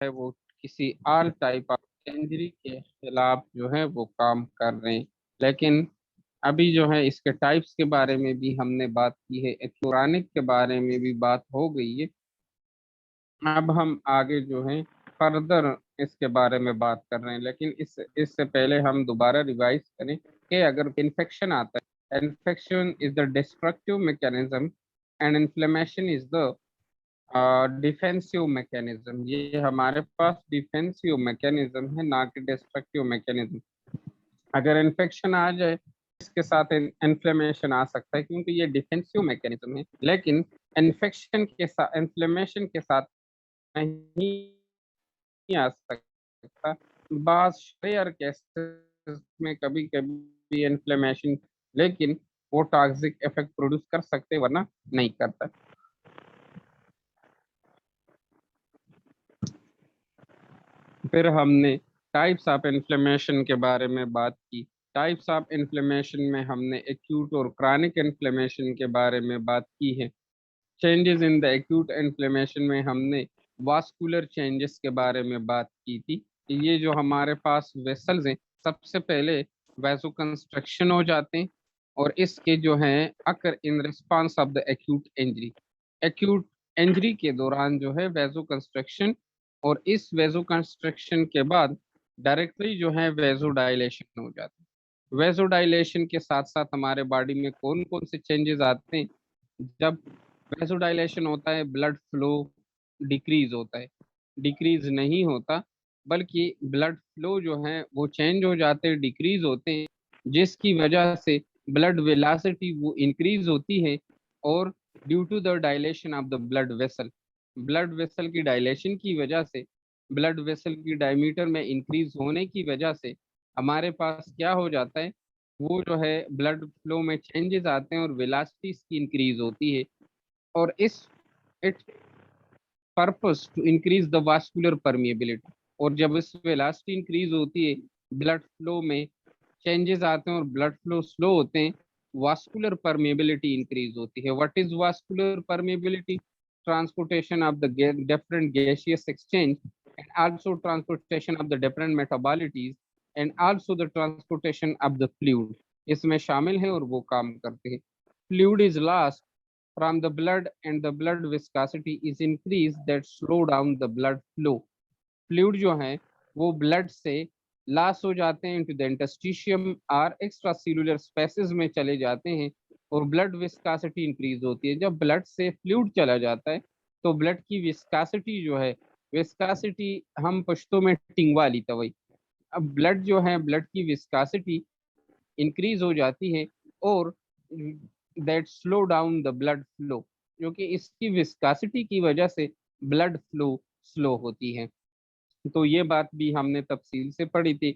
है वो किसी ऑल टाइप ऑफ इंजरी के खिलाफ जो है वो काम कर रहे हैं। लेकिन अभी जो है इसके टाइप्स के बारे में भी हमने बात की है, एक्यूरानिक के बारे में भी बात हो गई है। अब हम आगे जो है फर्दर इसके बारे में बात कर रहे हैं, लेकिन इससे पहले हम दोबारा रिवाइज करें कि अगर इन्फेक्शन आता है, infection is the destructive mechanism and inflammation is the defensive mechanism. ये हमारे पास डिफेंसिव मैकेनिज्म है, ना कि डिस्ट्रक्टिव मैकेनिज्म। अगर इन्फेक्शन आ जाए, इसके साथ इन्फ्लेमेशन आ सकता है क्योंकि ये डिफेंसिव मैकेनिज्म है, लेकिन इन्फेक्शन के साथ इन्फ्लेमेशन के साथ नहीं आ सकता। बास रेयर केसेस में कभी कभी इन्फ्लेमेशन, लेकिन वो टॉक्सिक इफेक्ट प्रोड्यूस कर सकते वरना नहीं करता। फिर हमने टाइप्स ऑफ इन्फ्लेमेशन के बारे में बात की। टाइप्स ऑफ इन्फ्लेमेशन में हमने एक्यूट और क्रॉनिक इन्फ्लेमेशन के बारे में बात की है। Changes in the acute inflammation में हमने वास्कुलर चेंजेस के बारे में बात की थी कि ये जो हमारे पास वेसल्स हैं, सबसे पहले वैसो कंस्ट्रक्शन हो जाते हैं, और इसके जो हैं occur in response of the acute injury. Acute injury के दौरान जो है वैसो कंस्ट्रक्शन, और इस वैसो कंस्ट्रक्शन के बाद डायरेक्टली जो है वैसो डायलेशन हो जाता है। वैसो डायलेशन के साथ साथ हमारे बॉडी में कौन कौन से चेंजेस आते हैं? जब वैसोडाइलेशन होता है, ब्लड फ्लो डिक्रीज होता है, डिक्रीज नहीं होता, बल्कि ब्लड फ्लो जो है वो चेंज हो जाते हैं, डिक्रीज होते हैं, जिसकी वजह से ब्लड वेलोसिटी वो इंक्रीज होती है। और due to the dilation of the blood vessel, blood vessel की डायलेशन की वजह से, ब्लड वेसल की डायमीटर में इंक्रीज होने की वजह से हमारे पास क्या हो जाता है, वो जो है ब्लड फ्लो में चेंजेस आते हैं और वेलोसिटी की इंक्रीज होती है। और इस it purpose to increase the vascular permeability. और जब इस वेलोसिटी इंक्रीज होती है, ब्लड फ्लो में चेंजेस आते हैं और ब्लड फ्लो स्लो होते हैं, वास्कुलर परमिएबिलिटी इंक्रीज होती है। What is vascular permeability? Transportation of the different gaseous exchange, and also transportation of the different metabolites, and also the transportation of the fluid इसमें शामिल है और वो काम करते हैं। Fluid is lost from the blood and the blood viscosity is increased that slow down the blood flow। Fluid जो है वो ब्लड से लॉस हो जाते हैं, इनटू द इंटरस्टिशियम और एक्स्ट्रा सेलुलर स्पेसेस में चले जाते हैं, और ब्लड विस्कासिटी इंक्रीज होती है। जब ब्लड से फ्लूइड चला जाता है तो ब्लड की विस्कासिटी जो है, विस्कासिटी हम पश्तो में टिंगवा ली तवई। अब ब्लड जो है, ब्लड की विस्कासिटी इंक्रीज हो जाती है, और that slow down the blood flow, जो कि इसकी विस्कासिटी की वजह से ब्लड फ्लो स्लो होती है। तो ये बात भी हमने तफसील से पढ़ी थी।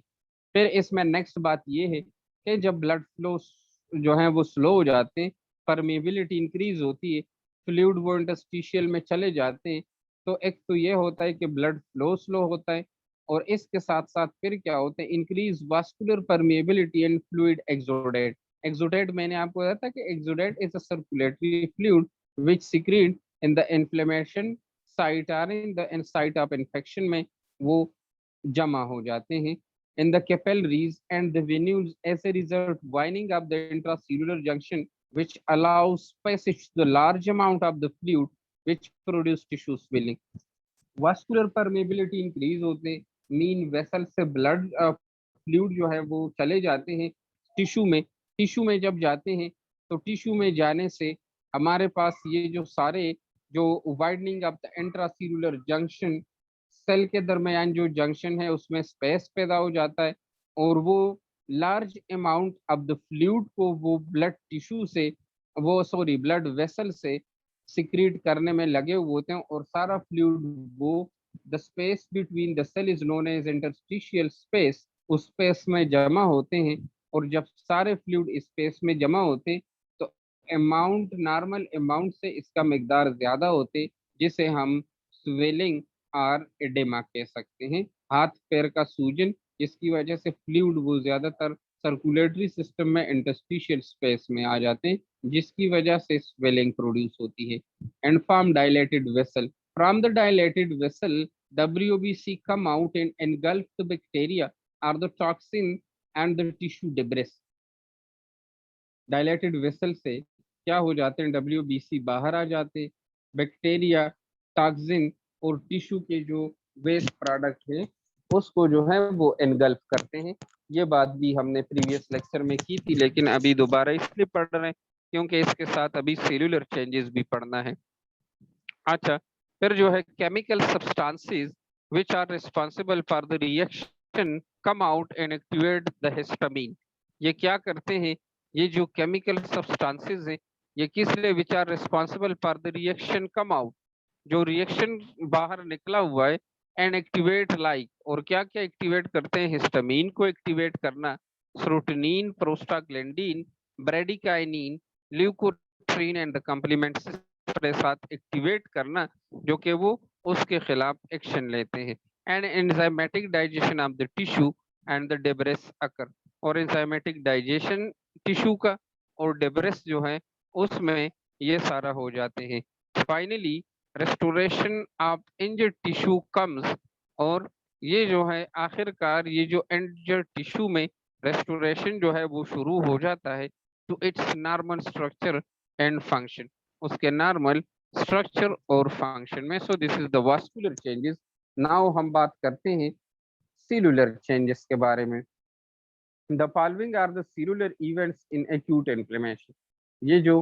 फिर इसमें नेक्स्ट बात ये है कि जब ब्लड फ्लो जो है वो स्लो हो जाते हैं, परमेबिलिटी इंक्रीज होती है, फ्लूइड वो इंटरस्टिशियल में चले जाते हैं, तो एक तो ये होता है कि ब्लड फ्लो स्लो होता है, और इसके साथ साथ फिर क्या होता है, increase vascular permeability and fluid exudate. Exudate मैंने आपको बताया था कि exudate is a circulatory fluid which secrete in the inflammation site और in the site of infection में वो जमा हो जाते हैं in the capillaries and the venules, as a result winding up the intracellular junction, which allows passage to the large amount of the fluid which produce tissue swelling। Vascular permeability increase होते, mean vessel से blood fluid जो है वो चले जाते हैं tissue में। Tissue में जब जाते हैं तो टिश्यू में जाने से हमारे पास ये जो सारे जो widening of the intracellular junction, cell के दरमियान जो जंक्शन है उसमें स्पेस पैदा हो जाता है, और वो large amount of the fluid को वो ब्लड टिश्यू से, वो सॉरी ब्लड वेसल से सिक्रीट करने में लगे हुए होते हैं, और सारा फ्लूइड वो the space between the cell is known as interstitial space, उस स्पेस में जमा होते हैं। और जब सारे फ्लूइड स्पेस में जमा होते हैं तो अमाउंट, नॉर्मल अमाउंट से इसका मिकदार ज्यादा होते, जिसे हम स्वेलिंग और एडेमा कह सकते हैं, हाथ पैर का सूजन, जिसकी वजह से फ्लूइड वो ज्यादातर सर्कुलेटरी सिस्टम में इंटरस्टिशियल स्पेस में आ जाते हैं, जिसकी वजह से स्वेलिंग प्रोड्यूस होती है। And form dilated vessel, from the dilated vessel WBC come out and engulf the bacteria or the toxin and the tissue debris. Dilated vessel से क्या हो जाते हैं, WBC बाहर आ जाते, बैक्टीरिया, टॉक्सिन और टिश्यू के जो वेस्ट प्रोडक्ट है उसको जो है वो एनगल्फ करते हैं। ये बात भी हमने प्रीवियस लेक्चर में की थी, लेकिन अभी दोबारा इसलिए पढ़ रहे हैं क्योंकि इसके साथ अभी सेल्यूलर चेंजेस भी पढ़ना है। अच्छा, फिर जो है chemical substances which are responsible for the reaction come out and activate the histamine. ये क्या करते हैं, ये जो केमिकल सब्सटेंसेस हैं ये किस लिए, which are responsible for the reaction come out, जो रिएक्शन बाहर निकला हुआ है, एंड एक्टिवेट लाइक, और क्या क्या एक्टिवेट करते हैं, हिस्टामिन को एक्टिवेट करना, serotonin, prostaglandin, bradykinin, leukotriene and the complement के साथ एक्टिवेट करना, जो कि वो उसके खिलाफ एक्शन लेते हैं। And enzymatic digestion of the tissue and the debris occur, और एंजाइमेटिक डाइजेशन टिश्यू का और डेब्रिस जो है उसमें ये सारा हो जाते हैं। Finally restoration of injured tissue comes, और ये जो है आखिरकार ये जो इंजर्ड टिश्यू में रेस्टोरेशन जो है वो शुरू हो जाता है to its normal structure and function, उसके नॉर्मल स्ट्रक्चर और फंक्शन में। So this is the vascular changes. Now हम बात करते हैं सेलुलर चेंजेस के बारे में। The following are the cellular events in acute inflammation. ये जो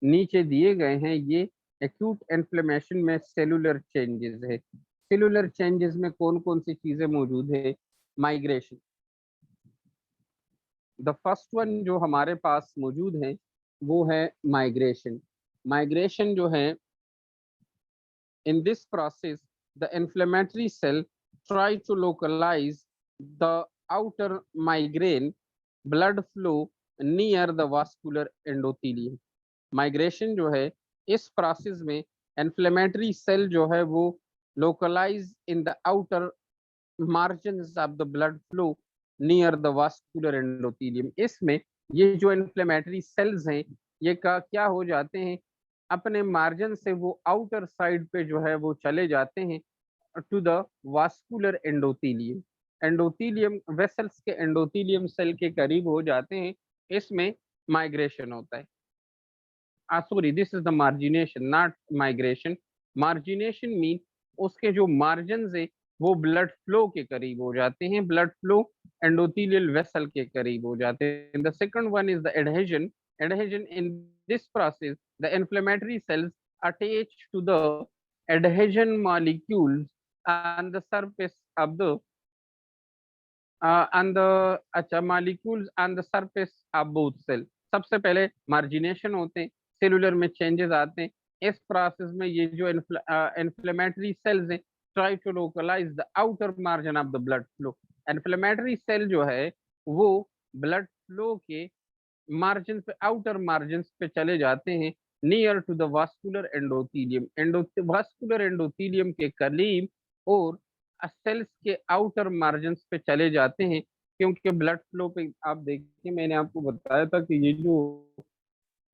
नीचे दिए गए हैं ये एक्यूट इन्फ्लेमेशन में सेलुलर चेंजेस है। सेलुलर चेंजेस में कौन कौन सी चीजें मौजूद है? माइग्रेशन, द फर्स्ट वन जो हमारे पास मौजूद है वो है माइग्रेशन। माइग्रेशन जो है, in this process the inflammatory cell try to localize the outer migraine blood flow near the vascular endothelium। Migration जो है इस प्रोसेस में इन्फ्लेमेटरी सेल जो है वो localise in the outer margins of the blood flow near the vascular endothelium। इसमें ये जो इन्फ्लेमेटरी सेल्स हैं ये का क्या हो जाते हैं, अपने मार्जिन से वो आउटर साइड पे जो है वो चले जाते हैं to the vascular endothelium. Endothelium vessels के एंडोथीलियम सेल के करीब हो जाते हैं, इसमें माइग्रेशन होता है। Sorry, this is the margination not migration. Margination mean उसके जो मार्जिन है वो ब्लड फ्लो के करीब हो जाते हैं, ब्लड फ्लो एंडोथेलियल वेसल के करीब हो जाते हैं। The second one is the adhesion. Adhesion in this process the inflammatory cells attach to the adhesion molecules on the surface of the on the अच्छा molecules on the surface of both cell। सबसे पहले margination होते हैं, cellular में changes आते हैं। इस process में ये जो इन्फ्लेमेटरी सेल्स हैं try to localize the outer margin of the blood flow. Inflammatory cell जो है वो ब्लड फ्लो के मार्जिन पे, आउटर मार्जिन पे चले जाते हैं near to the vascular endothelium, vascular endothelium के करीब, और सेल्स के आउटर मार्जिन पे चले जाते हैं। क्योंकि ब्लड फ्लो पे आप देखिए, मैंने आपको बताया था कि ये जो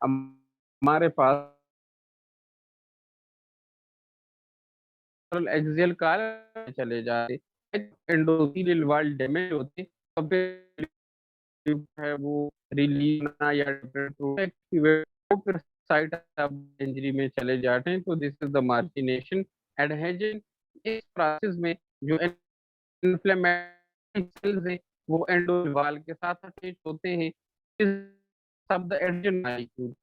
हमारे पास एक्सियल कार चले जाते एंडोथेलियल वॉल डैमेज होते, तो फिर है वो रिलीज या फिर साइट ऑफ इंजरी में चले जाते हैं। तो this is the margination. Adhesion, इस प्रोसेस में जो इन्फ्लेमेटरी सेल्स हैं वो एंडोवाल के साथ अटैच होते हैं। इस सब द एडहेजन मॉलिक्यूल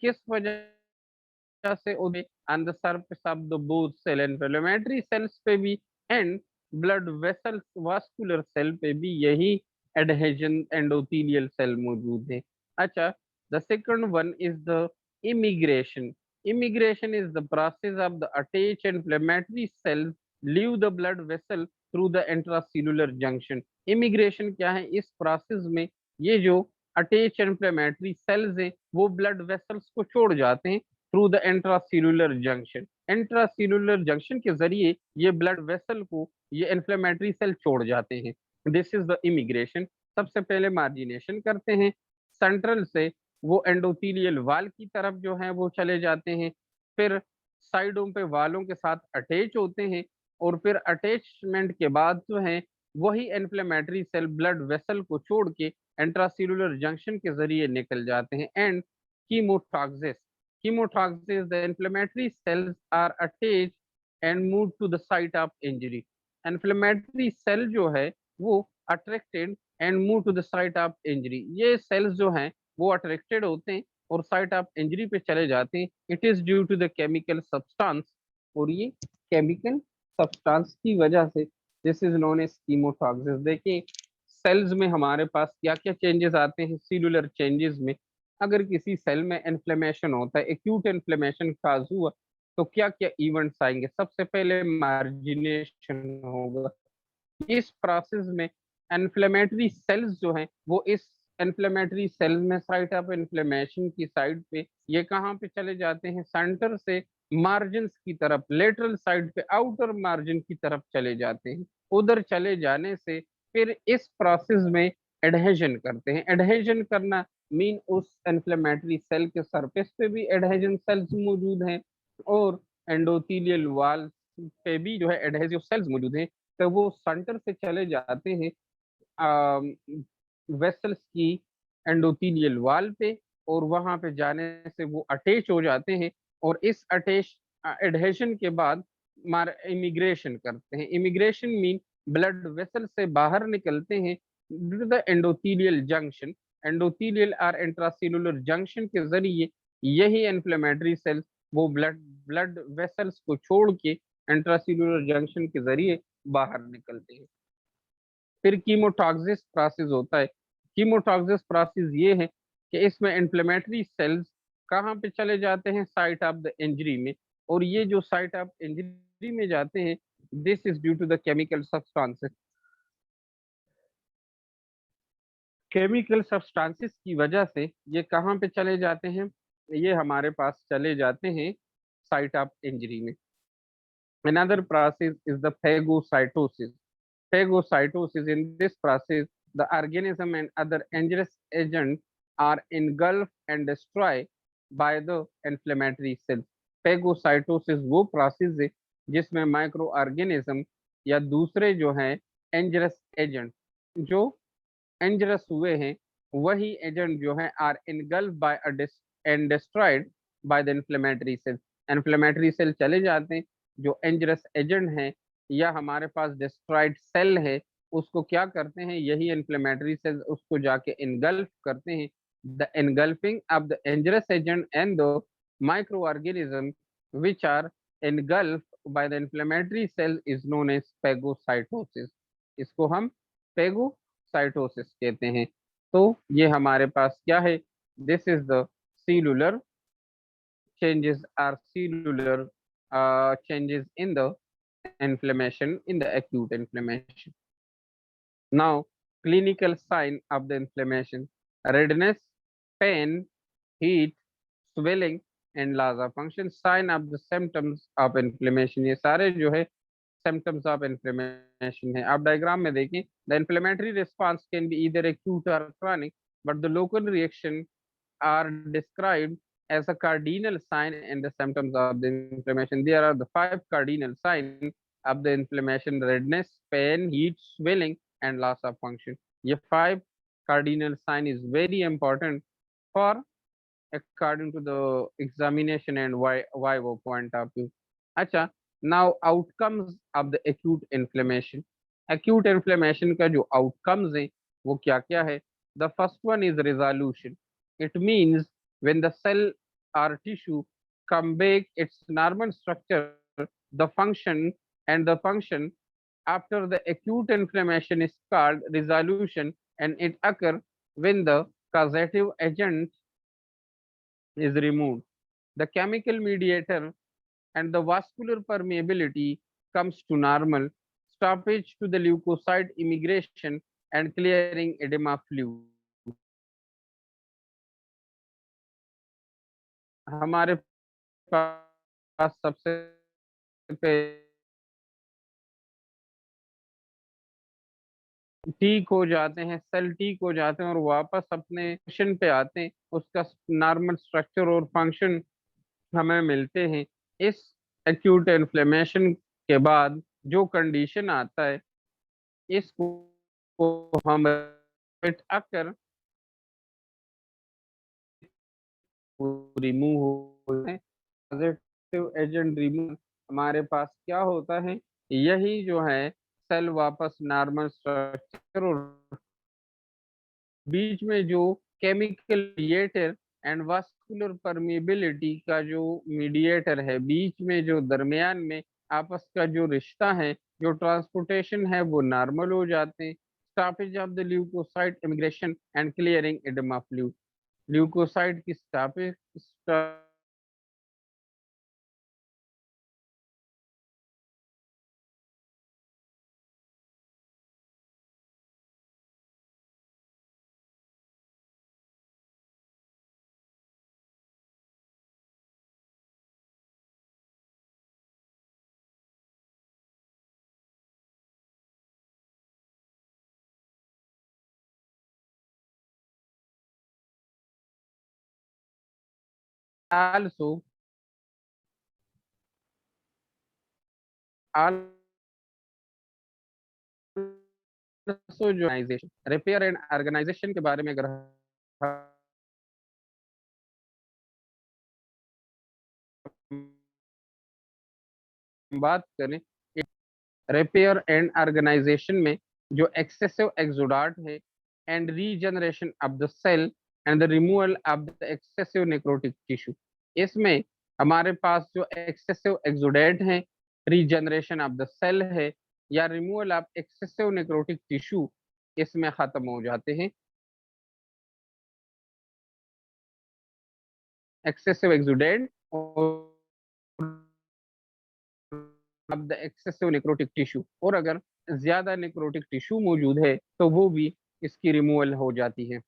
किस वजह से उन्हें on the surface of the both cell, inflammatory cells पे भी and blood vessels vascular cell पे भी यही एडहेजन एंडोथेलियल सेल मौजूद है। अच्छा, the second one is the immigration. Immigration is the process of the attach inflammatory cells leave the blood vessel through the intracellular junction. Immigration क्या है, इस process में ये जो अटैच इन्फ्लेमेटरी सेल्स हैं वो ब्लड वेसल्स को छोड़ जाते हैं through the intracellular junction. Intracellular junction के जरिए ये ब्लड वेसल को ये इन्फ्लेमेटरी सेल छोड़ जाते हैं। This is the immigration. सबसे पहले मार्जिनेशन करते हैं, सेंट्रल से वो एंडोथेलियल वाल की तरफ जो है वो चले जाते हैं, फिर साइडों पे वालों के साथ अटैच होते हैं, और फिर अटैचमेंट के बाद जो है वही इन्फ्लेमेटरी सेल ब्लड वेसल को छोड़ के इंट्रासेल्युलर जंक्शन के जरिए निकल जाते हैं। And chemotaxis, chemotaxis, the inflammatory cells are attach and move to the site of injury. Inflammatory cell जो है वो attracted and move to the site of injury, ये सेल्स जो हैं वो अट्रैक्टेड होते हैं और साइट ऑफ इंजरी पे चले जाते हैं। It is due to the chemical substance, और ये केमिकल सब्सटेंस की वजह से this is known as chemotaxis. देखिए सेल्स में हमारे पास क्या क्या चेंजेस आते हैं सेलुलर चेंजेस में। अगर किसी सेल में इन्फ्लेमेशन होता है, एक्यूट इन्फ्लेमेशन काज हुआ, तो क्या क्या इवेंट्स आएंगे? सबसे पहले मार्जिनेशन होगा। इस प्रोसेस में इन्फ्लेमेटरी सेल्स जो हैं वो इस इन्फ्लेमेटरी सेल में साइट ऑफ इन्फ्लेमेशन की साइड पे ये कहाँ पे चले जाते हैं? सेंटर से मार्जिन की तरफ, लेटरल साइड पे आउटर मार्जिन की तरफ चले जाते हैं। उधर चले जाने से फिर इस प्रोसेस में एडहेजन करते हैं। एडहेजन करना मीन उस इन्फ्लेमेटरी सेल के सरफेस पे भी एडहेजन सेल्स मौजूद हैं, और एंडोथेलियल वॉल पे भी जो है एडहेसिव सेल्स मौजूद हैं। तो वो सेंटर से चले जाते हैं वेसल्स की एंडोथेलियल वॉल पे, और वहां पे जाने से वो अटैच हो जाते हैं, और इस अटैच एडहेशन के बाद इमिग्रेशन करते हैं। इमिग्रेशन मीन ब्लड वेसल से बाहर निकलते हैं due to the endothelial junction. Endothelial और इंट्रासेल्युलर जंक्शन के जरिए यही इन्फ्लेमेटरी सेल्स वो ब्लड ब्लड वेसल्स को छोड़ के इंट्रासेल्युलर जंक्शन के जरिए बाहर निकलते हैं। फिर कीमोटॉक्सिस प्रोसेस होता है। कीमोटॉक्सिस प्रोसेस ये है कि इसमें इन्फ्लेमेटरी सेल्स कहाँ पे चले जाते हैं? साइट ऑफ द इंजरी में, और ये जो साइट ऑफ इंजरी में जाते हैं this is due to the chemical substances. Chemical substances की वजह से ये कहाँ पे चले जाते हैं? ये हमारे पास चले जाते हैं साइट ऑफ इंजरी में। Another process is the phagocytosis. Phagocytosis, in this process, the organism and other injurious agents are engulfed and destroyed by the inflammatory cells. Phagocytosis वो प्रोसेस है जिसमें माइक्रो ऑर्गेनिज्म या दूसरे जो हैं इंजरस एजेंट, जो इंजरस हुए हैं, वही एजेंट जो है are engulf by and destroyed by the inflammatory cell. Inflammatory cell चले जाते हैं, जो इंजरस एजेंट है या हमारे पास डिस्ट्रॉयड सेल है उसको क्या करते हैं? यही इन्फ्लेमेटरी सेल उसको जाके इनगल्फ करते हैं। The engulfing of the injurious agent and the micro organism which are engulf by the inflammatory cell is known as phagocytosis. इसको हम पेगोसाइटोसिस कहते हैं। तो ये हमारे पास क्या है? This is the cellular changes are cellular changes in the inflammation, in the acute inflammation. Now, clinical sign of the inflammation: redness, pain, heat, swelling and loss of function. Sign of the symptoms of inflammation, ये सारे जो है symptoms of inflammation है। आप diagram में देखें, the inflammatory response can be either acute or chronic, but the local reaction are described as a cardinal sign and the symptoms of the inflammation. There are the 5 cardinal signs of the inflammation: redness, pain, heat, swelling, and loss of function. ये 5 cardinal sign is very important for according to the examination and vivo point of view. अच्छा, now outcomes of the acute inflammation. Acute inflammation का जो outcomes हैं वो क्या क्या है? The first one is resolution. It means when the cell or tissue come back its normal structure, the function the function after the acute inflammation is called resolution, and it occurs when the causative agent is removed. The chemical mediator and the vascular permeability comes to normal, stoppage to the leukocyte immigration and clearing edema fluid. हमारे पास सबसे ठीक हो जाते हैं, cell ठीक हो जाते हैं और वापस अपने फंक्शन पे आते हैं, उसका नॉर्मल स्ट्रक्चर और फंक्शन हमें मिलते हैं। इस एक्यूट इन्फ्लेमेशन के बाद जो कंडीशन आता है, इसको हम अकर रिमूव होते हैं। पॉजिटिव एजेंट रिमूव हमारे पास क्या होता है, यही जो है सेल वापस नॉर्मल स्ट्रक्चर, और बीच में जो chemical mediator and vascular permeability का जो मीडिएटर है, बीच में जो दरमियान में आपस का जो रिश्ता है, जो ट्रांसपोर्टेशन है, वो नॉर्मल हो जाते हैं। Stoppage of the leukocyte immigration and clearing edema fluid, leukocyte की स्टॉपेज also also जो ऑर्गेनाइजेशन रिपेयर एंड ऑर्गेनाइजेशन के बारे में अगर हम बात करें, रिपेयर एंड ऑर्गेनाइजेशन में जो एक्सेसिव एक्सुडाट है and regeneration of the cell and the removal of the excessive necrotic tissue, इसमें हमारे पास जो एक्सेसिव एक्सुडेट है, रीजनरेशन ऑफ द सेल है, या removal of excessive necrotic tissue, इसमें खत्म हो जाते हैं। एक्सेसिव एक्सुडेट और अब द एक्सेसिव नेक्रोटिक टिश्यू, और अगर ज्यादा नेक्रोटिक टिश्यू मौजूद है तो वो भी इसकी रिमूवल हो जाती है।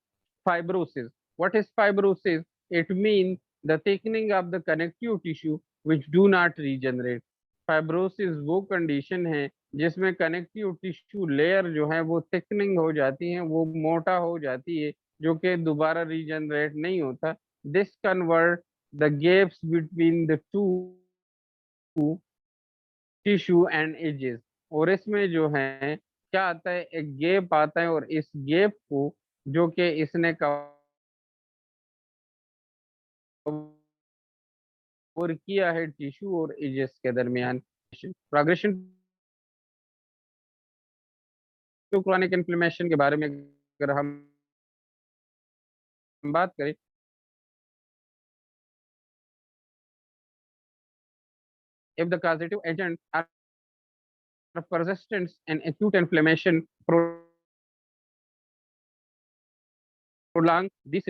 Fibrosis, what is fibrosis? It mean the thickening of the connective tissue which do not regenerate. Fibrosis वो कंडीशन है जिसमें कनेक्टिव टिश्यू लेयर जो है वो थिकनिंग हो जाती है, वो मोटा हो जाती है, जो कि दोबारा रीजनरेट नहीं होता। This convert the gaps between the two tissue and edges, और इसमें जो है क्या आता है, एक गैप आता है, और इस गैप को जो कि इसने कवर किया है टिश्यू और एजेस के दरमियान। प्रोग्रेशन टू क्रॉनिक इन्फ्लेमेशन के बारे में अगर हम बात करें, if the causative agent are persistent and acute inflammation prolong, this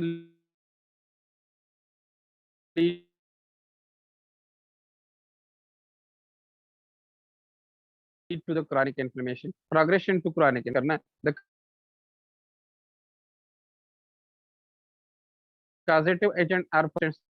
lead to the chronic inflammation progression to chronic करना। the causative agent are persistent